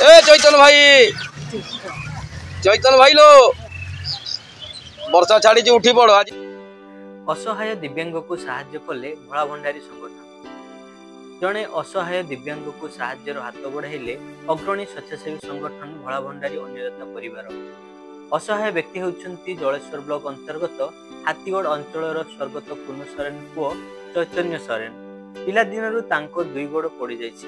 ए चैतन भाई लो वर्षा छाड़ी उठी पड़। आज असहाय दिव्यांग को साहाय्य कले भोला भंडारी संगठन। जड़े असहाय दिव्यांग को साहाय्यर हाथ बढ़ाइले अग्रणी स्वेच्छासेवी संगठन भोला भंडारी अन्नदाता परिवार। असहाय व्यक्ति होउछंती जलेश्वर ब्लॉक अंतर्गत हाथीगढ़ अंचल स्वर्गत कुनु सोरेन पुओ चैतन्य सोरेन। पिला दिनरु तांको दुई गोड़ पड़ी जाइछि।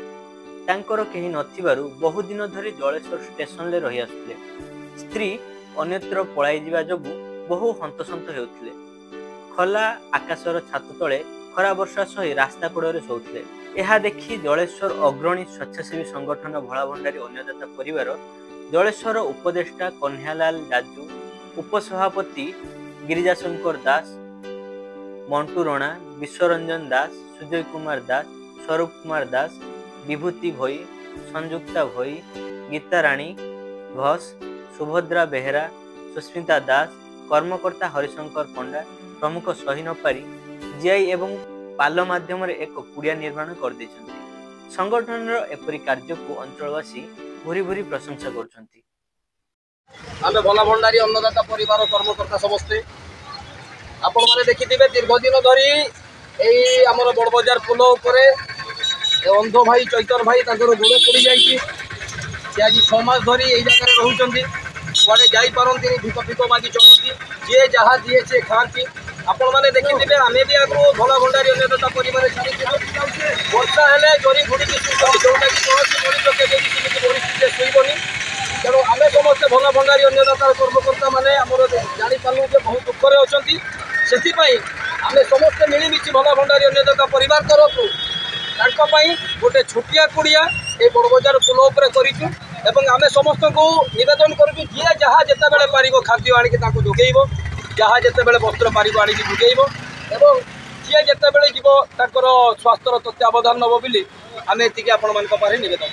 तांकर केही नथिबारु बहु दिन धरी जलेश्वर स्टेशन ले रही आसुले। स्त्री अन्यत्र पळाई जिबा जोगु बहु हंतसंत हेउथिले। खला आकाशर छात तले खरा वर्षा सही रास्ता कड़े शोले। यह देखी जलेश्वर अग्रणी स्वेच्छासेवी संगठन भोला भंडारी अन्नदाता परिवार, जलेश्वर उपदेष्टा कन्हैयालाल जाजू, उपसभापति गिरिजाशंकर दास, मंटू रणा, विश्वरंजन दास, सुजय कुमार दास, स्वरूप कुमार दास, विभूति भोई, संयुक्ता भोई, गीता राणी घोष, सुभद्रा बेहेरा, सुस्मिता दास, कर्मकर्ता हरिशंकर पंडा प्रमुख सही न पारी जीआई एवं पाल माध्यम एक कुड़िया निर्माण कर देछंती। संगठन एपरी कार्य को अंचलवासी भूरी भूरी प्रशंसा करछंती। आमे भोला भंडारी अन्नदाता परिवार कर्मकर्ता समस्ते आपण माने देखिथिबे दीर्घ दिन धरी एई हमर बड़ बाजार पुल उपरे अंध भाई चैतन भाई ताकर गोड़ पड़ी जाइछि। से आज 6 मास धरी एई जगह रहउछंती। कुआडे जाई पारंती भिक भिक मागी चलुती। जे जहा दिए से खाती। आपण माने देखिथिबे आमे भी आगु भोला भंडारी अन्नदाता परिवार छाड़ी वर्षा हेले जोरी घुड़ी की जोटा की कोनोसी मणिष केबे भी सेमिति परिस्थिति सुइबनी। तेणु आमे समस्त भोला भंडारी अन्नदाता कर्मकर्ता माने हमर जानि पालु जे बहुत दुखरे अछंती। सेति पई आमे समस्त मिलिमिशि भोला भंडारी अन्नदाता परिवार तरफु तांको पई गोटे छोटिया कुड़िया ए बड़ बाजार पुल उपरे करिछु एवं आमे समस्त को निवेदन करूँ जी जहाँ जिते बड़े पार खाद्य आणिक जोगेब, जहाँ जिते बड़े वस्त्र पार आणिक जोगेब एवं जी जिते बड़े जीव ताकर स्वास्थ्यर तथ्यावधान नब बोली आम एति आपण मान निवेदन।